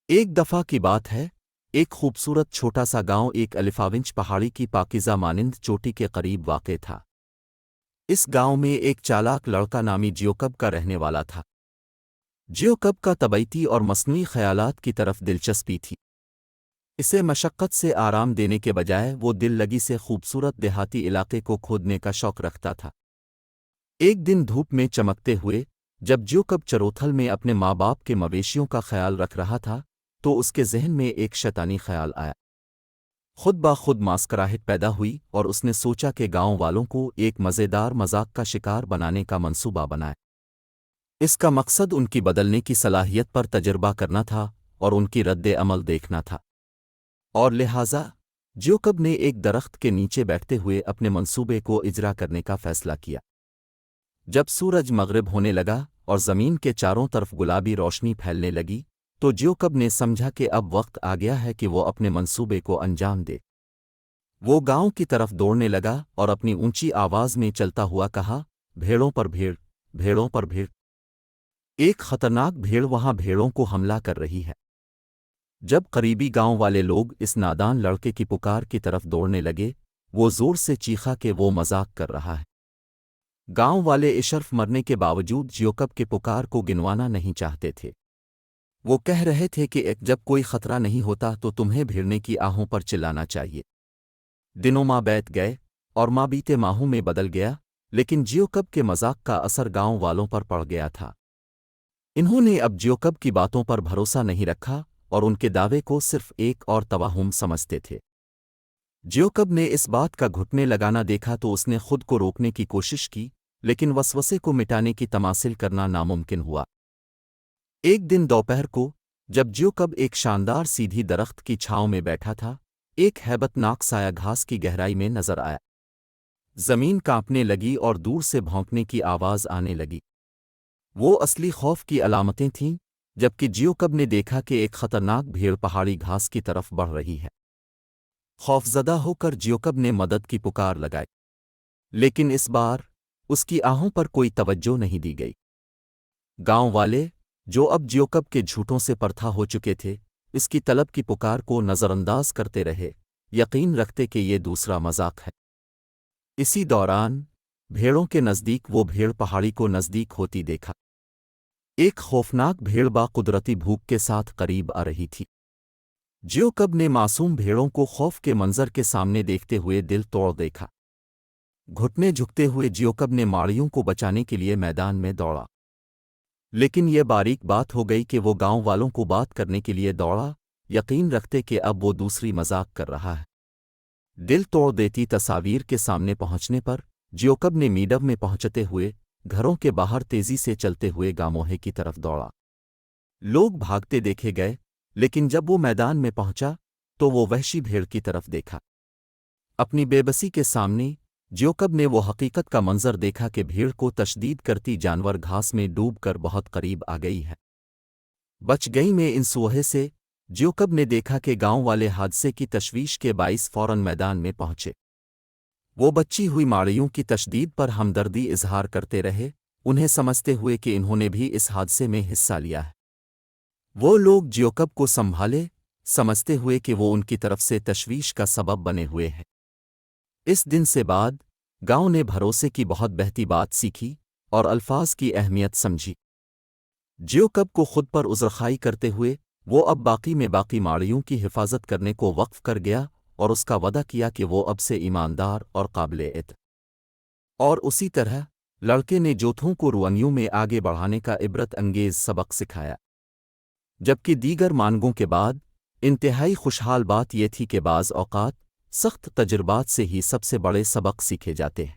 ایک دفعہ کی بات ہے، ایک خوبصورت چھوٹا سا گاؤں ایک الفاونچ پہاڑی کی پاکیزہ مانند چوٹی کے قریب واقع تھا۔ اس گاؤں میں ایک چالاک لڑکا نامی جیوکب کا رہنے والا تھا۔ جیوکب کا طبیعتی اور مصنوعی خیالات کی طرف دلچسپی تھی۔ اسے مشقت سے آرام دینے کے بجائے وہ دل لگی سے خوبصورت دیہاتی علاقے کو کھودنے کا شوق رکھتا تھا۔ ایک دن دھوپ میں چمکتے ہوئے جب جیوکب چروتھل میں اپنے ماں باپ کے مویشیوں کا خیال رکھ رہا تھا تو اس کے ذہن میں ایک شیطانی خیال آیا۔ خود بخود مسکراہٹ پیدا ہوئی اور اس نے سوچا کہ گاؤں والوں کو ایک مزیدار مذاق کا شکار بنانے کا منصوبہ بنائے۔ اس کا مقصد ان کی بدلنے کی صلاحیت پر تجربہ کرنا تھا اور ان کی رد عمل دیکھنا تھا، اور لہٰذا جیوکب نے ایک درخت کے نیچے بیٹھتے ہوئے اپنے منصوبے کو اجرا کرنے کا فیصلہ کیا۔ جب سورج مغرب ہونے لگا اور زمین کے چاروں طرف گلابی روشنی پھیلنے لگی تو جیوکب نے سمجھا کہ اب وقت آ گیا ہے کہ وہ اپنے منصوبے کو انجام دے۔ وہ گاؤں کی طرف دوڑنے لگا اور اپنی اونچی آواز میں چلتا ہوا کہا، بھیڑوں پر بھیڑ، بھیڑوں پر بھیڑ۔ ایک خطرناک بھیڑ وہاں بھیڑوں کو حملہ کر رہی ہے۔ جب قریبی گاؤں والے لوگ اس نادان لڑکے کی پکار کی طرف دوڑنے لگے، وہ زور سے چیخا کہ وہ مذاق کر رہا ہے۔ گاؤں والے اشرف مرنے کے باوجود جیوکب کے پکار کو گنوانا نہیں چاہتے تھے۔ وہ کہہ رہے تھے کہ جب کوئی خطرہ نہیں ہوتا تو تمہیں بھیڑنے کی آہوں پر چلانا چاہیے۔ دنوں ماہ بیت گئے اور ماہ بیتے ماہوں میں بدل گیا، لیکن جیوکب کے مذاق کا اثر گاؤں والوں پر پڑ گیا تھا۔ انہوں نے اب جیوکب کی باتوں پر بھروسہ نہیں رکھا اور ان کے دعوے کو صرف ایک اور توہم سمجھتے تھے۔ جیوکب نے اس بات کا گھٹنے لگانا دیکھا تو اس نے خود کو روکنے کی کوشش کی، لیکن وسوسے کو مٹانے کی تماثل کرنا ناممکن ہوا۔ ایک دن دوپہر کو جب جیوکب ایک شاندار سیدھی درخت کی چھاؤں میں بیٹھا تھا، ایک ہیبت ناک سایہ گھاس کی گہرائی میں نظر آیا۔ زمین کانپنے لگی اور دور سے بھونکنے کی آواز آنے لگی۔ وہ اصلی خوف کی علامتیں تھیں، جبکہ جیوکب نے دیکھا کہ ایک خطرناک بھیڑ پہاڑی گھاس کی طرف بڑھ رہی ہے۔ خوفزدہ ہو کر جیوکب نے مدد کی پکار لگائی، لیکن اس بار اس کی آہوں پر کوئی توجہ نہیں دی گئی۔ گاؤں والے، جو اب جیوکب کے جھوٹوں سے پرتھا ہو چکے تھے، اس کی طلب کی پکار کو نظر انداز کرتے رہے، یقین رکھتے کہ یہ دوسرا مذاق ہے۔ اسی دوران بھیڑوں کے نزدیک وہ بھیڑ پہاڑی کو نزدیک ہوتی دیکھا۔ ایک خوفناک بھیڑ با قدرتی بھوک کے ساتھ قریب آ رہی تھی۔ جیوکب نے معصوم بھیڑوں کو خوف کے منظر کے سامنے دیکھتے ہوئے دل توڑ دیکھا۔ گھٹنے جھکتے ہوئے جیوکب نے ماڑیوں کو بچانے کے لیے میدان میں دوڑا، لیکن یہ باریک بات ہو گئی کہ وہ گاؤں والوں کو بات کرنے کے لیے دوڑا، یقین رکھتے کہ اب وہ دوسری مذاق کر رہا ہے۔ دل توڑ دیتی تصاویر کے سامنے پہنچنے پر جیوکب نے میڈب میں پہنچتے ہوئے گھروں کے باہر تیزی سے چلتے ہوئے گاموہے کی طرف دوڑا۔ لوگ بھاگتے دیکھے گئے، لیکن جب وہ میدان میں پہنچا تو وہ وحشی بھیڑ کی طرف دیکھا۔ اپنی بے بسی کے سامنے جیوکب نے وہ حقیقت کا منظر دیکھا کہ بھیڑ کو تشدید کرتی جانور گھاس میں ڈوب کر بہت قریب آ گئی ہے۔ بچ گئی میں ان سوہے سے جیوکب نے دیکھا کہ گاؤں والے حادثے کی تشویش کے باعث فوراً میدان میں پہنچے۔ وہ بچی ہوئی ماڑیوں کی تشدید پر ہمدردی اظہار کرتے رہے، انہیں سمجھتے ہوئے کہ انہوں نے بھی اس حادثے میں حصہ لیا ہے۔ وہ لوگ جیوکب کو سنبھالے، سمجھتے ہوئے کہ وہ ان کی طرف سے تشویش کا سبب بنے ہوئے ہیں۔ اس دن سے بعد گاؤں نے بھروسے کی بہت بہتی بات سیکھی اور الفاظ کی اہمیت سمجھی۔ جیوکب کو خود پر عذرخوائی کرتے ہوئے وہ اب باقی ماڑیوں کی حفاظت کرنے کو وقف کر گیا اور اس کا وعدہ کیا کہ وہ اب سے ایماندار اور قابل اعتماد۔ اور اسی طرح لڑکے نے جوتھوں کو روانیوں میں آگے بڑھانے کا عبرت انگیز سبق سکھایا۔ جبکہ دیگر مانگوں کے بعد انتہائی خوشحال بات یہ تھی کہ بعض اوقات سخت تجربات سے ہی سب سے بڑے سبق سیکھے جاتے ہیں۔